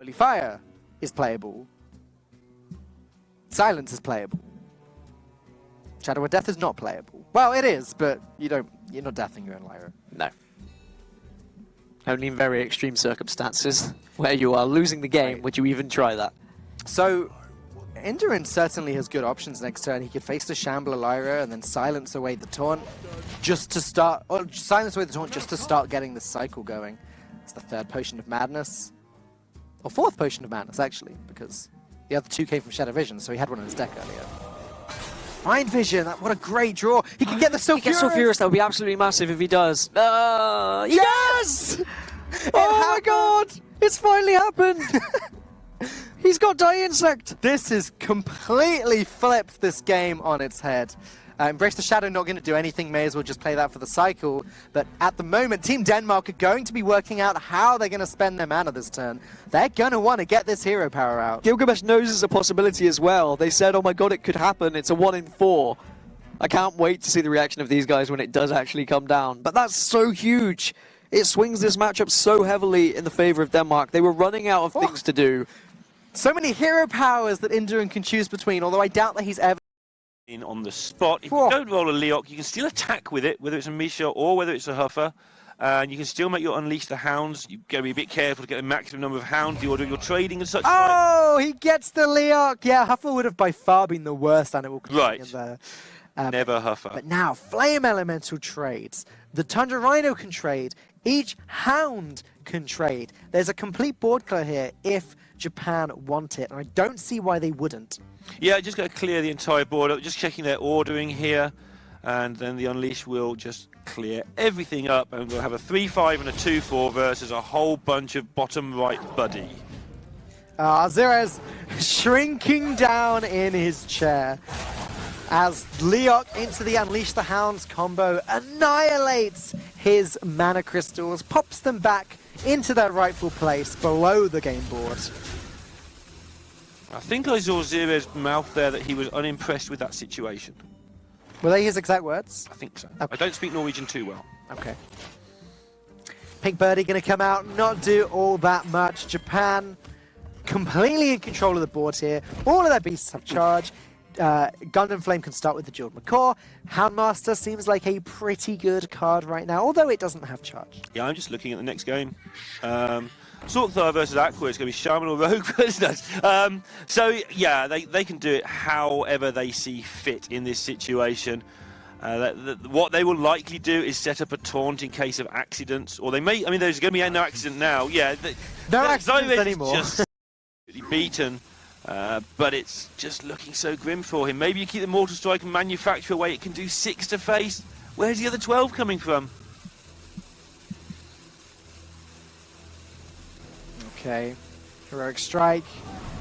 Holy Fire is playable. Silence is playable. Shadow of Death is not playable. Well, it is, but you're not deathing your own Lyra. No. Only in very extreme circumstances where you are losing the game would you even try that. So, Endurin certainly has good options next turn. He could face the Shambler Lyra and then silence away the taunt just to start, or silence away the taunt just to start getting this cycle going. It's the third Potion of Madness, or fourth Potion of Madness actually, because the other two came from Shadow Vision, so he had one in his deck earlier. Mind Vision, what a great draw! He can get the Sulfurous! He gets Sulfurous, that would be absolutely massive if he does. He does! Oh my god! It's finally happened! He's got Die Insect! This has completely flipped this game on its head. Embrace the Shadow not going to do anything, may as well just play that for the cycle. But at the moment, Team Denmark are going to be working out how they're going to spend their mana this turn. They're going to want to get this hero power out. Gilgamesh knows it's a possibility as well. They said, oh my god, it could happen. It's a 1 in 4. I can't wait to see the reaction of these guys when it does actually come down. But that's so huge. It swings this matchup so heavily in the favor of Denmark. They were running out of things to do. So many hero powers that Endurin can choose between, although I doubt that he's ever in on the spot. If you don't roll a Leok, you can still attack with it, whether it's a Misha or whether it's a Huffer. And you can still make your Unleash the Hounds. You've got to be a bit careful to get the maximum number of Hounds, the order of your trading and such. Oh, he gets the Leok! Yeah, Huffer would have by far been the worst animal in there. Never Huffer. But now, Flame Elemental trades. The Tundra Rhino can trade. Each Hound can trade. There's a complete board clear here if Japan want it, and I don't see why they wouldn't. Yeah, just going to clear the entire board up, just checking their ordering here, and then the Unleash will just clear everything up, and we'll have a 3-5 and a 2-4 versus a whole bunch of bottom right buddy. Zerez shrinking down in his chair as Leok into the Unleash the Hounds combo annihilates his mana crystals, pops them back into their rightful place below the game board. I think I saw Zerez's mouth there that he was unimpressed with that situation. Were they his exact words? I think so. Okay. I don't speak Norwegian too well. Okay. Pink Birdie going to come out, not do all that much. Japan completely in control of the board here. All of their beasts have charge. Gundam Flame can start with the Jeweled Macaw. Houndmaster seems like a pretty good card right now, although it doesn't have charge. Yeah, I'm just looking at the next game. Sorkthar versus Aqua is going to be Shaman or Rogue versus us. So, yeah, they can do it however they see fit in this situation. What they will likely do is set up a taunt in case of accidents, or they may, I mean, there's going to be no accident now. Yeah, no accidents anymore. Just beaten. But it's just looking so grim for him. Maybe you keep the Mortal Strike and manufacture a way it can do 6 to face. Where's the other 12 coming from? Okay, Heroic Strike,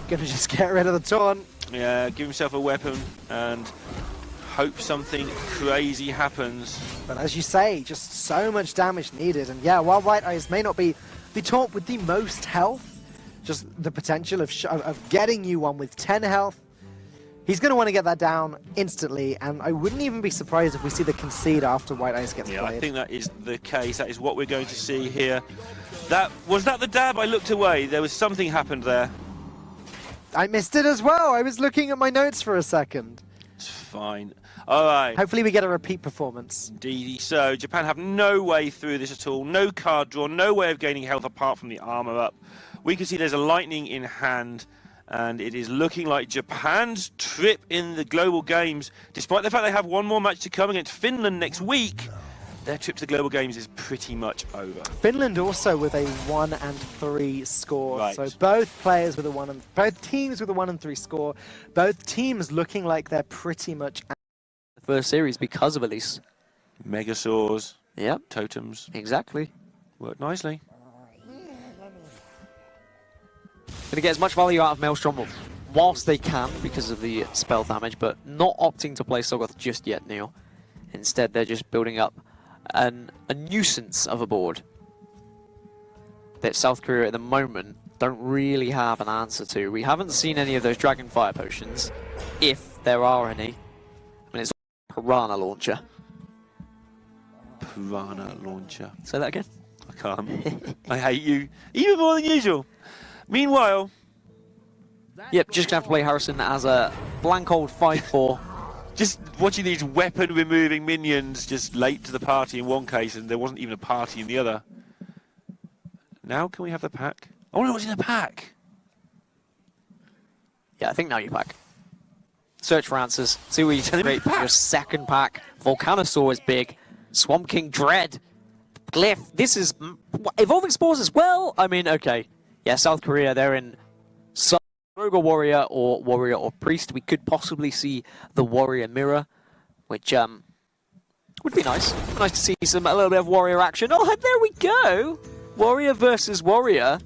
gonna just get rid of the taunt. Yeah, give himself a weapon and hope something crazy happens. But as you say, just so much damage needed. And yeah, while White Eyes may not be the taunt with the most health, just the potential of getting you one with 10 health, he's going to want to get that down instantly, and I wouldn't even be surprised if we see the concede after White Eyes gets played. I think that is the case. That is what we're going to see here. Was that the dab? I looked away. There was something happened there. I missed it as well. I was looking at my notes for a second. It's fine. All right. Hopefully we get a repeat performance. Indeedy so. Japan have no way through this at all. No card draw, no way of gaining health apart from the armor up. We can see there's a lightning in hand, and it is looking like Japan's trip in the global games, despite the fact they have one more match to come against Finland next week, their trip to the global games is pretty much over. Finland also with a 1-3 score. Right. So both teams with a 1-3 score. Both teams looking like they're pretty much The first series because of Elise. Megasaurs. Yep. Totems. Exactly. Worked nicely. Going to get as much value out of Maelstrom whilst they can because of the spell damage, but not opting to play Soggoth just yet, Neil. Instead, they're just building up a nuisance of a board that South Korea at the moment don't really have an answer to. We haven't seen any of those Dragonfire potions, if there are any. I mean, it's Piranha Launcher. Piranha Launcher. Say that again? I can't. I hate you even more than usual. Meanwhile, Yep, just gonna have to play Harrison as a blank old 5-4. just watching these weapon-removing minions just late to the party in one case, and there wasn't even a party in the other. Now can we have the pack? I wonder what's in the pack. Yeah, I think now you pack. Search for answers. See what you can create for your second pack. Volcanosaur is big. Swamp King Dread. Glyph. This is Evolving Spores as well. I mean, okay. Yeah, South Korea, they're in Rogue or Warrior or Priest. We could possibly see the Warrior Mirror, which would be nice. Nice to see a little bit of Warrior action. Oh, there we go. Warrior versus Warrior.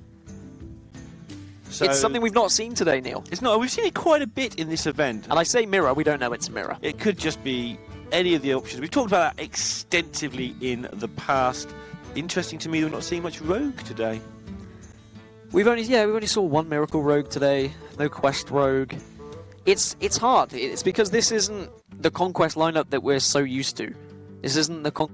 So It's something we've not seen today, Neil. it's not. We've seen it quite a bit in this event. And I say mirror, we don't know it's a mirror. It could just be any of the options. We've talked about that extensively in the past. Interesting to me, we're not seeing much Rogue today. We've only saw one Miracle Rogue today, no Quest Rogue. It's hard. It's because this isn't the Conquest lineup that we're so used to. This isn't the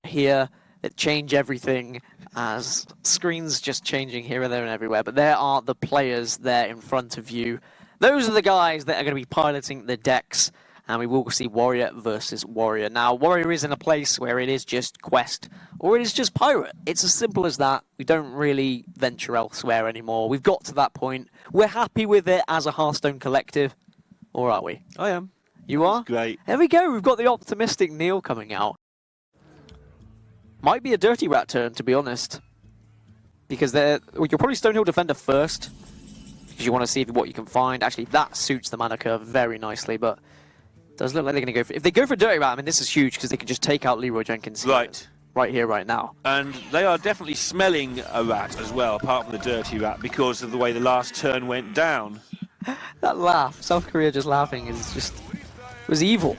here that change everything as screens just changing here and there and everywhere. But there are the players there in front of you. Those are the guys that are going to be piloting the decks. And we will see Warrior versus Warrior. Now, Warrior is in a place where it is just Quest, or it is just Pirate. It's as simple as that. We don't really venture elsewhere anymore. We've got to that point. We're happy with it as a Hearthstone collective. Or are we? I am. You are? Great. There we go. We've got the optimistic Neil coming out. Might be a Dirty Rat turn, to be honest. Because you'll probably Stonehill Defender first. Because you want to see what you can find. Actually, that suits the mana curve very nicely, but does look like they're going to go for... If they go for Dirty Rat, I mean, this is huge because they can just take out Leroy Jenkins. Right. Right here, right now. And they are definitely smelling a rat as well, apart from the dirty rat, because of the way the last turn went down. That laugh, South Korea just laughing, is just... It was evil.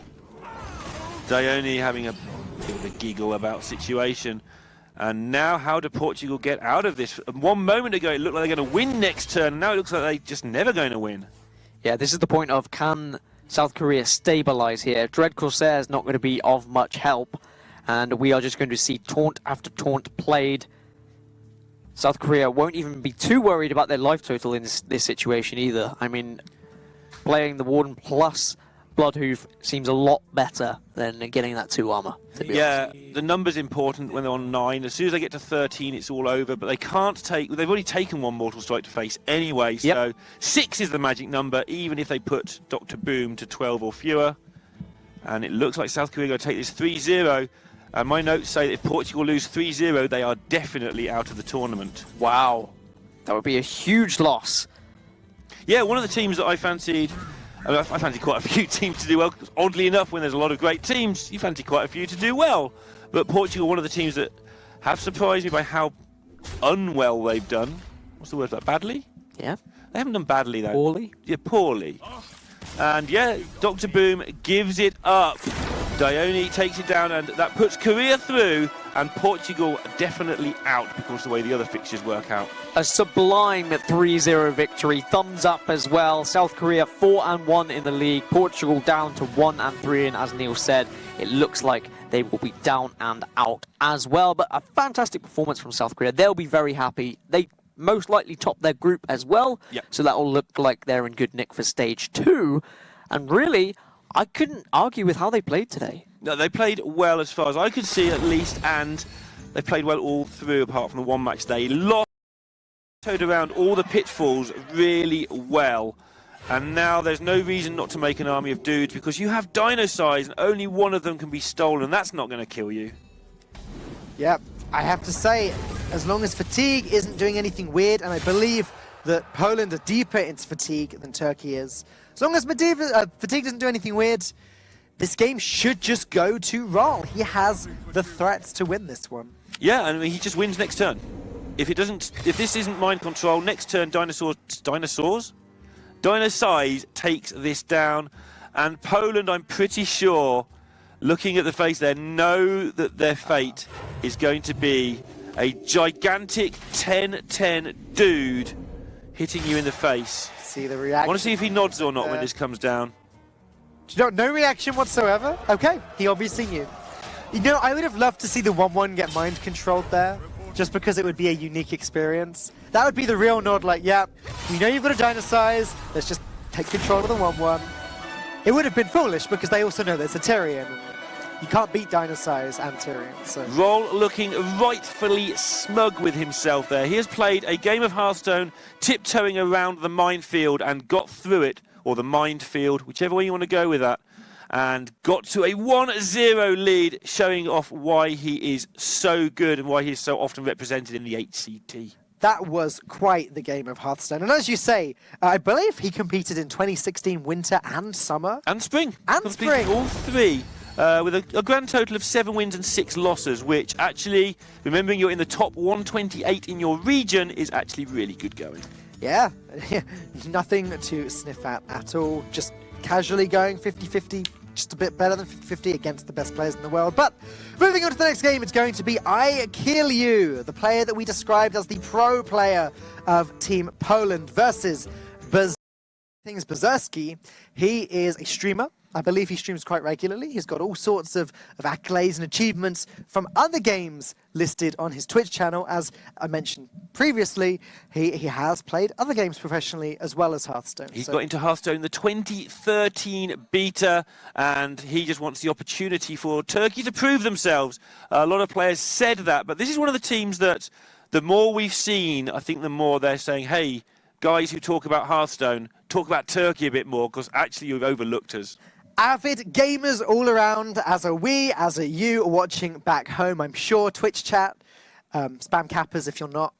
Dione having a bit of a giggle about situation. And now how do Portugal get out of this? 1 moment ago it looked like they're going to win next turn, and now it looks like they're just never going to win. Yeah, this is the point of can South Korea stabilize here. Dread Corsair is not going to be of much help, and we are just going to see taunt after taunt played. South Korea won't even be too worried about their life total in this situation either. I mean, playing the Warden plus Bloodhoof seems a lot better than getting that 2 armor. Yeah, the number's important when they're on 9. As soon as they get to 13, it's all over. But they can't take... They've already taken 1 Mortal Strike to face anyway. So 6 is the magic number, even if they put Dr. Boom to 12 or fewer. And it looks like South Korea are going to take this 3-0. And my notes say that if Portugal lose 3-0, they are definitely out of the tournament. Wow. That would be a huge loss. Yeah, one of the teams that I fancied... I fancy quite a few teams to do well. Oddly enough, when there's a lot of great teams, you fancy quite a few to do well. But Portugal, one of the teams that have surprised me by how unwell they've done. What's the word for that? Badly? Yeah. They haven't done badly, though. Poorly? Yeah, poorly. And yeah, Dr. Boom gives it up. Dione takes it down, and that puts Korea through, and Portugal definitely out because of the way the other fixtures work out. A sublime 3-0 victory. Thumbs up as well. South Korea 4-1 in the league. Portugal down to 1-3, and as Neil said, it looks like they will be down and out as well. But a fantastic performance from South Korea. They'll be very happy. They most likely top their group as well. Yep. So that will look like they're in good nick for stage 2. And really, I couldn't argue with how they played today. No, they played well as far as I could see at least, and they played well all through apart from the one match they lost. Towed around all the pitfalls really well, and now there's no reason not to make an army of dudes because you have dino size and only one of them can be stolen. That's not going to kill you. Yep, I have to say, as long as Fatigue isn't doing anything weird, and I believe that Poland are deeper into Fatigue than Turkey is, as long as Fatigue doesn't do anything weird, this game should just go to Roll. He has the threats to win this one. Yeah, and he just wins next turn. If this isn't mind control, next turn Dino Size takes this down, and Poland, I'm pretty sure, looking at the face there, know that their fate is going to be a gigantic 10-10 dude hitting you in the face. See the reaction. I want to see if he nods or not when this comes down. No reaction whatsoever? Okay, he obviously knew. You know, I would have loved to see the 1-1 get mind controlled there. just because it would be a unique experience. That would be the real nod, like, yeah, we know you've got a Dynasize, let's just take control of the 1-1. It would have been foolish because they also know there's a Tyrion. You can't beat Dynasize and Tyrion. So. Roll looking rightfully smug with himself there. He has played a game of Hearthstone, tiptoeing around the minefield and got through it, or the minefield, whichever way you want to go with that, and got to a 1-0 lead, showing off why he is so good and why he is so often represented in the HCT. That was quite the game of Hearthstone. And as you say, I believe he competed in 2016 Winter and Summer. And Spring. And Spring. All three. With a grand total of 7 wins and 6 losses, which actually, remembering you're in the top 128 in your region, is actually really good going. Yeah, nothing to sniff at all. Just casually going 50-50. Just a bit better than 50-50 against the best players in the world. But moving on to the next game, it's going to be I Kill You, the player that we described as the pro player of Team Poland versus Berzersky. He is a streamer. I believe he streams quite regularly. He's got all sorts of accolades and achievements from other games listed on his Twitch channel. As I mentioned previously, he has played other games professionally as well as Hearthstone. He got into Hearthstone in the 2013 beta, and he just wants the opportunity for Turkey to prove themselves. A lot of players said that, but this is one of the teams that the more we've seen, I think the more they're saying, hey, guys who talk about Hearthstone, talk about Turkey a bit more, because actually you've overlooked us. Avid gamers all around, as are we, as are you watching back home, I'm sure. Twitch chat, spam cappers if you're not.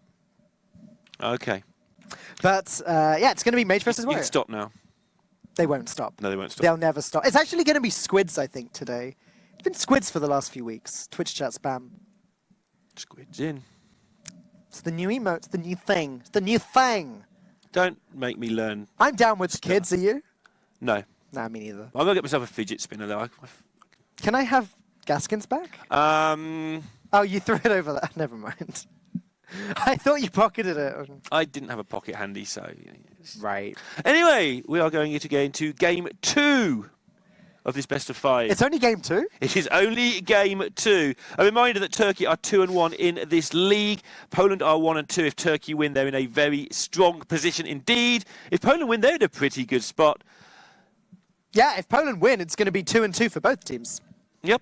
Okay. But yeah, it's going to be Mage versus You Warrior. can stop now. They won't stop. No, they won't stop. They'll never stop. It's actually going to be Squids, I think, today. It's been Squids for the last few weeks. Twitch chat spam. Squid's in. It's the new emote. It's the new thing. It's the new thing. Don't make me learn. I'm down with the kids. Are you? No. Nah, me neither. I'm going to get myself a fidget spinner, though. Can I have Gaskins back? Oh, you threw it over there. Never mind. I thought you pocketed it. I didn't have a pocket handy, so... Right. Anyway, we are going to go into game 2 of this best of 5. It's only game 2? It is only game 2. A reminder that Turkey are 2-1 in this league. Poland are 1-2. If Turkey win, they're in a very strong position indeed. If Poland win, they're in a pretty good spot. Yeah, if Poland win, it's going to be 2-2 for both teams. Yep.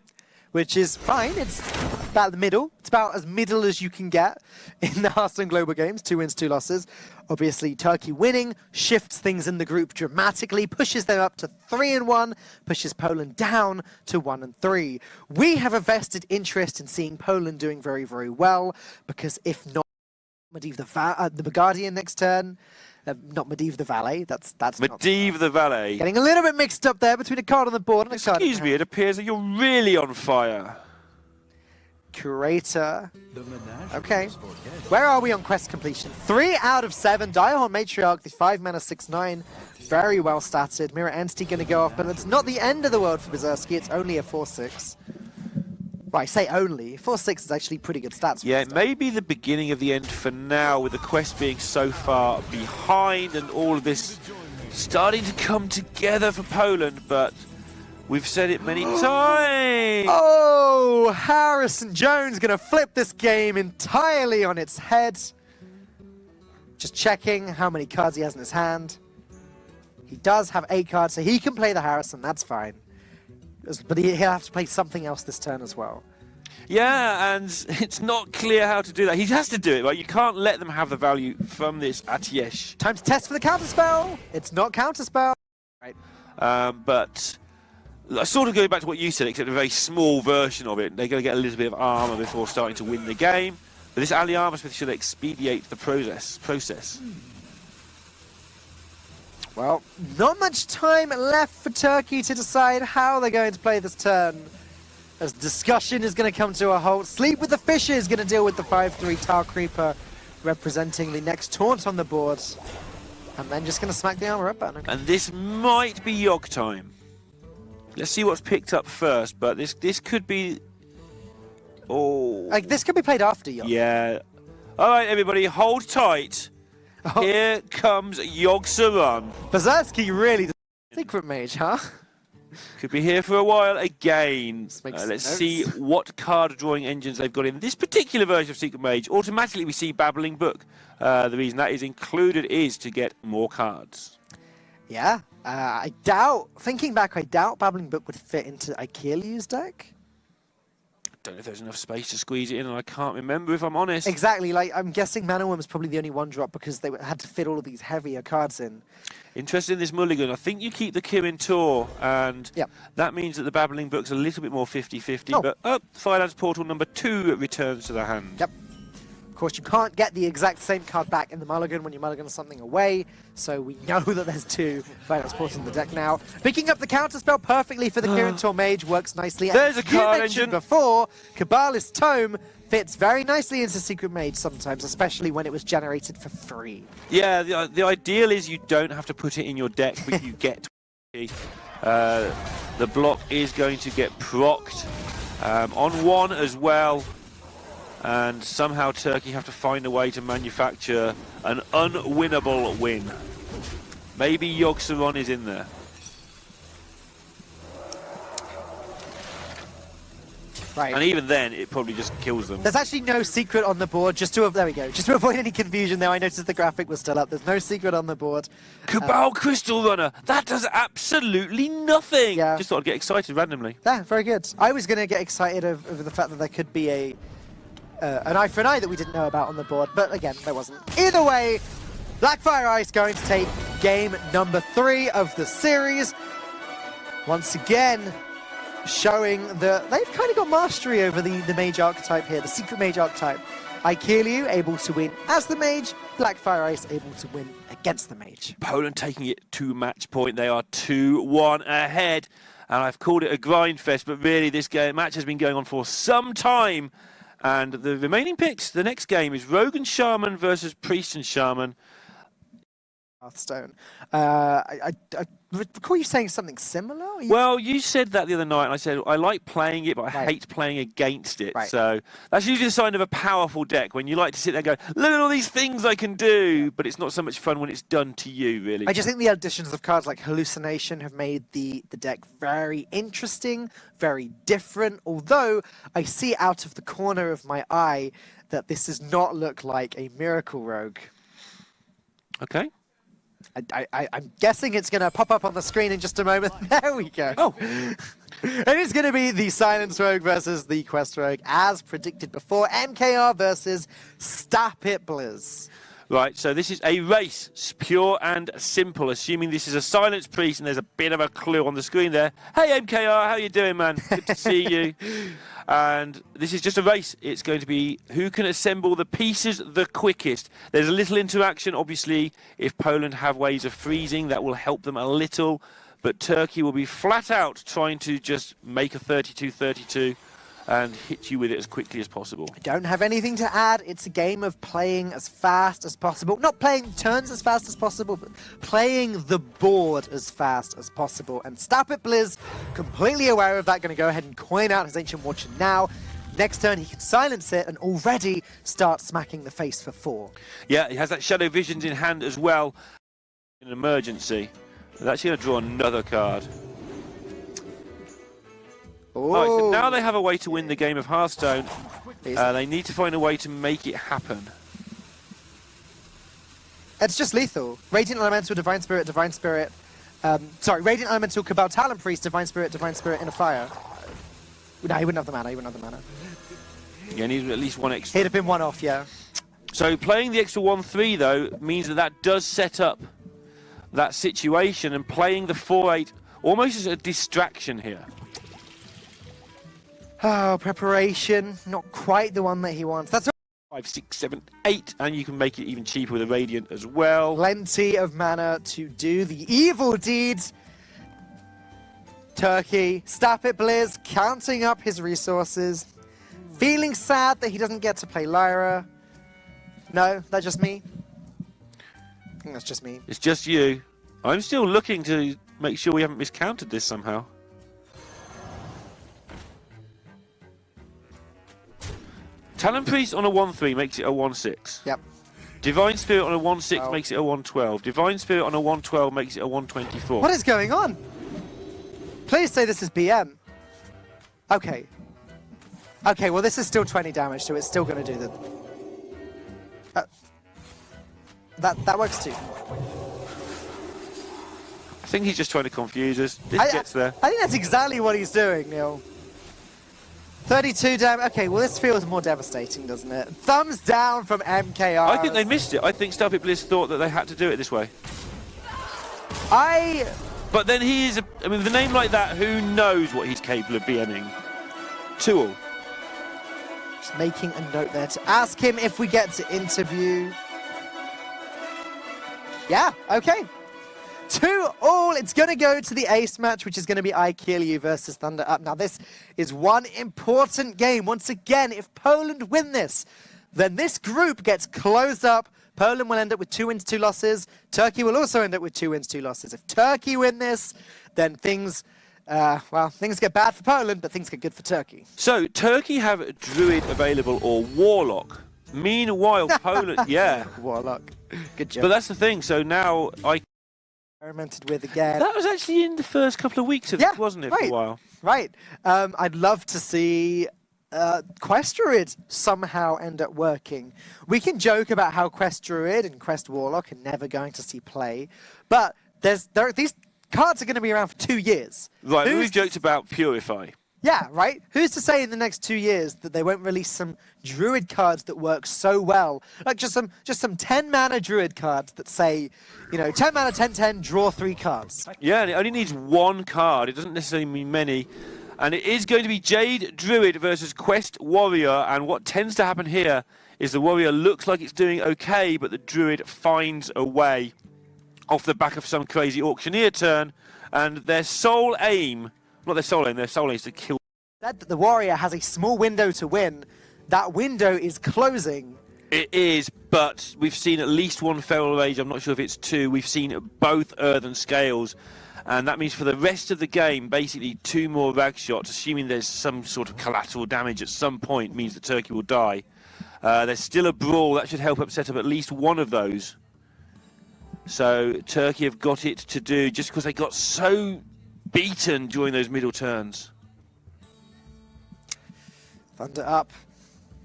Which is fine. It's about the middle. It's about as middle as you can get in the Hearthstone Global Games. 2 wins, 2 losses. Obviously, Turkey winning shifts things in the group dramatically, pushes them up to 3-1, pushes Poland down to 1-3. We have a vested interest in seeing Poland doing very, very well, because if not, Medivh the Guardian next turn. Not Medivh the Valet. That's Medivh the Valet. Getting a little bit mixed up there between a card on the board and a card. Excuse me, it appears that you're really on fire. Curator. Okay. Where are we on quest completion? 3 out of 7. Direhorn Matriarch, the 5-mana 6/9. Very well statted. Mirror Entity going to go off, but it's not the end of the world for Berzersky. It's only a 4/6. Well, I say only. 4/6 is actually pretty good stats. Yeah, it may be the beginning of the end for now, with the quest being so far behind and all of this starting to come together for Poland, but we've said it many times. Oh, Harrison Jones going to flip this game entirely on its head. Just checking how many cards he has in his hand. He does have 8 cards, so he can play the Harrison. That's fine. But he'll have to play something else this turn as well. Yeah, and it's not clear how to do that. He has to do it, right? You can't let them have the value from this Atiesh. Time to test for the counterspell. It's not counterspell. Right. But sort of going back to what you said, except a very small version of it. They're going to get a little bit of armor before starting to win the game. But this Ali Armorsmith should expedite the process. Well, not much time left for Turkey to decide how they're going to play this turn, as discussion is going to come to a halt. Sleep with the Fishes is going to deal with the 5/3 Tar Creeper, representing the next taunt on the board. And then just going to smack the armor up button. And this might be Yogg time. Let's see what's picked up first, but this could be... Oh. Like, this could be played after Yogg. Yeah. All right, everybody, hold tight. Oh. Here comes Yogg Saron. Berzersky really does. Secret Mage, huh? Could be here for a while again. Let's Let's see what card drawing engines they've got in this particular version of Secret Mage. Automatically we see Babbling Book. The reason that is included is to get more cards. Yeah, thinking back, I doubt Babbling Book would fit into Aikeliu's deck. Don't know if there's enough space to squeeze it in, and I can't remember if I'm honest. Exactly, like I'm guessing Mana Worm is probably the only one drop because they had to fit all of these heavier cards in. Interested in this mulligan. I think you keep the Kirin Tor, and that means that the Babbling Book's a little bit more 50-50. But Firelands Portal number 2 returns to the hand. Yep. Of course, you can't get the exact same card back in the mulligan when you mulligan something away, so we know that there's 2 Firelands Portals in the deck now. Picking up the counterspell perfectly for the Kirin Tor Mage works nicely. There's a card you mentioned engine before, Kabbalist Tome fits very nicely into Secret Mage sometimes, especially when it was generated for free. Yeah, the ideal is you don't have to put it in your deck, but you get 20. The block is going to get procced on 1 as well. And somehow Turkey have to find a way to manufacture an unwinnable win. Maybe Yogg-Saron is in there. Right. And even then, it probably just kills them. There's actually no secret on the board, there we go. Just to avoid any confusion there, I noticed the graphic was still up. There's no secret on the board. Cabal Crystal Runner, that does absolutely nothing. Yeah. Just thought I'd get excited randomly. Yeah, very good. I was going to get excited over the fact that there could be an eye for an eye that we didn't know about on the board, but again, there wasn't. Either way, Blackfire Ice going to take game number 3 of the series. Once again, showing that they've kind of got mastery over the mage archetype here, the Secret Mage archetype. Aikeliu able to win as the mage, Blackfire Ice able to win against the mage. Poland taking it to match point. They are 2-1 ahead, and I've called it a grind fest, but really this match has been going on for some time. And the remaining picks, the next game is Rogue and Shaman versus Priest and Shaman. Hearthstone. I recall you saying something similar? Well, you said that the other night, and I said, I like playing it, but I hate playing against it. So that's usually a sign of a powerful deck, when you like to sit there and go, look at all these things I can do, but it's not so much fun when it's done to you, really. I just think the additions of cards like Hallucination have made the deck very interesting, very different, although I see out of the corner of my eye that this does not look like a Miracle Rogue. Okay. I'm guessing it's going to pop up on the screen in just a moment. There we go. Oh. It is going to be the Silence Rogue versus the Quest Rogue, as predicted before. MKR versus Stap It Blizz. Right, so this is a race, pure and simple, assuming this is a Silence Priest, and there's a bit of a clue on the screen there. Hey MKR, how you doing, man? Good to see you. And this is just a race. It's going to be who can assemble the pieces the quickest. There's a little interaction, obviously. If Poland have ways of freezing, that will help them a little. But Turkey will be flat out trying to just make a 32-32 and hit you with it as quickly as possible. I don't have anything to add. It's a game of playing as fast as possible. Not playing turns as fast as possible, but playing the board as fast as possible. And Stap It Blizz, completely aware of that, going to go ahead and coin out his Ancient Watcher now. Next turn, he can silence it and already start smacking the face for 4. Yeah, he has that Shadow Visions in hand as well. In an emergency. They're actually going to draw another card. Right, so now they have a way to win the game of Hearthstone. They need to find a way to make it happen. It's just lethal. Radiant Elemental, Divine Spirit, Divine Spirit. Radiant Elemental, Cabal Talon Priest, Divine Spirit in a fire. No, he wouldn't have the mana, Yeah, he needs at least one extra. He'd have been one off, yeah. So playing the extra 1-3, though, means that does set up that situation, and playing the 4-8 almost as a distraction here. Oh, preparation. Not quite the one that he wants. That's 5, 6, 7, 8, and you can make it even cheaper with a Radiant as well. Plenty of mana to do the evil deeds. Turkey, Stap It Blizz, counting up his resources. Feeling sad that he doesn't get to play Lyra. No, that's just me. I think that's just me. It's just you. I'm still looking to make sure we haven't miscounted this somehow. Talon Priest on a 1-3 makes it a 1-6. Yep. Divine Spirit on a 1-6 makes it a 1-12. Divine Spirit on a 1-12 makes it a 1-24. What is going on? Please say this is BM. Okay. Okay, well this is still 20 damage, so it's still going to do the... that works too. I think he's just trying to confuse us. This gets there. I think that's exactly what he's doing, Neil. 32 damage. Okay, well this feels more devastating, doesn't it? Thumbs down from MKR. I think they missed it. I think Starpit Bliss thought that they had to do it this way. But then he is, I mean, with a name like that, who knows what he's capable of BMing? 2-all. Just making a note there to ask him if we get to interview. Yeah, okay. 2-all. It's going to go to the ace match, which is going to be IKillyou versus Thunder Up. Now, this is one important game. Once again, if Poland win this, then this group gets closed up. Poland will end up with 2 wins, 2 losses. Turkey will also end up with 2 wins, 2 losses. If Turkey win this, then things, well, things get bad for Poland, but things get good for Turkey. So, Turkey have Druid available or Warlock. Meanwhile, Poland, yeah. Warlock. Good job. But that's the thing. So now experimented with again. That was actually in the first couple of weeks of this, wasn't it, for a while? Right. I'd love to see Quest Druid somehow end up working. We can joke about how Quest Druid and Quest Warlock are never going to see play, but these cards are going to be around for 2 years. Right, we've joked about Purify. Yeah, right? Who's to say in the next 2 years that they won't release some Druid cards that work so well? Like just some 10-mana Druid cards that say, you know, 10 mana, 10/10, draw 3 cards. Yeah, and it only needs 1 card. It doesn't necessarily mean many. And it is going to be Jade Druid versus Quest Warrior. And what tends to happen here is the Warrior looks like it's doing okay, but the Druid finds a way off the back of some crazy auctioneer turn. And their sole aim, not their sole aim is to kill. That the Warrior has a small window to win. That window is closing. It is, but we've seen at least 1 Feral Rage. I'm not sure if it's 2. We've seen both Earthen Scales. And that means for the rest of the game, basically 2 more rag shots, assuming there's some sort of collateral damage at some point, means that Turkey will die. There's still a brawl. That should help set up at least 1 of those. So Turkey have got it to do just because they got so beaten during those middle turns. Thunder Up.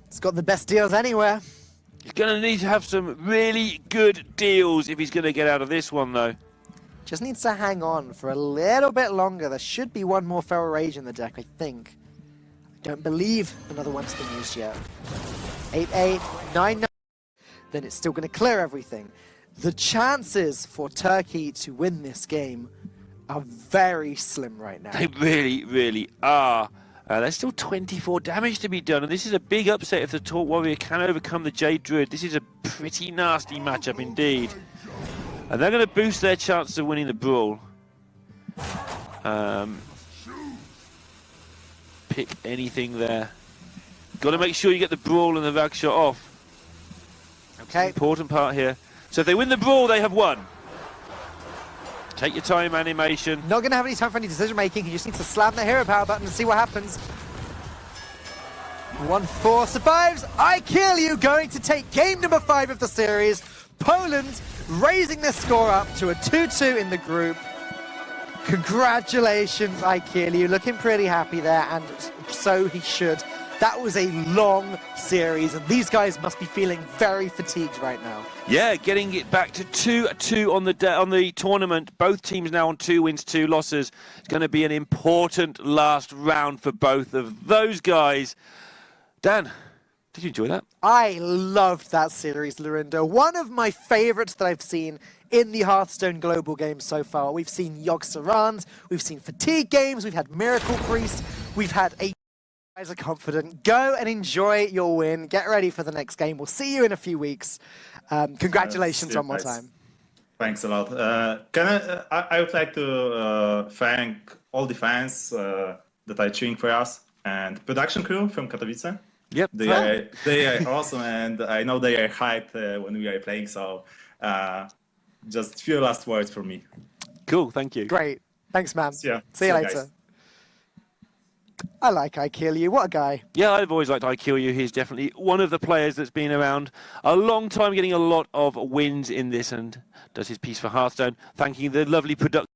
It's got the best deals anywhere. He's going to need to have some really good deals if he's going to get out of this one, though. Just needs to hang on for a little bit longer. There should be 1 more Feral Rage in the deck, I think. I don't believe another one's been used yet. 8-8, 9-9. Then it's still going to clear everything. The chances for Turkey to win this game are very slim right now. They really, really are. There's still 24 damage to be done, and this is a big upset if the Taunt Warrior can overcome the Jade Druid. This is a pretty nasty matchup indeed. And they're going to boost their chances of winning the Brawl. Pick anything there. Got to make sure you get the Brawl and the Rag Shot off. Okay. Important part here. So if they win the Brawl, they have won. Take your time, animation. Not going to have any time for any decision making. He just needs to slam the hero power button and see what happens. 1-4 survives. IKillyou going to take game number 5 of the series. Poland raising their score up to a 2-2 in the group. Congratulations, IKillyou. Looking pretty happy there, and so he should. That was a long series, and these guys must be feeling very fatigued right now. Yeah, getting it back to 2-2 on the tournament. Both teams now on 2 wins, 2 losses. It's going to be an important last round for both of those guys. Dan, did you enjoy that? I loved that series, Lorinda. One of my favorites that I've seen in the Hearthstone global game so far. We've seen Yogg Saron's, we've seen Fatigue games, we've had Miracle Priest, we've had a... Guys are confident. Go and enjoy your win. Get ready for the next game. We'll see you in a few weeks. Congratulations one more time. Thanks a lot. I would like to thank all the fans that are cheering for us and production crew from Katowice. Yep. They are awesome, and I know they are hyped when we are playing. So just few last words for me. Cool. Thank you. Great. Thanks, man. Yeah. See you later. Guys. I like IKillyou. What a guy. Yeah, I've always liked IKillyou. He's definitely one of the players that's been around a long time, getting a lot of wins in this, and does his piece for Hearthstone, thanking the lovely production.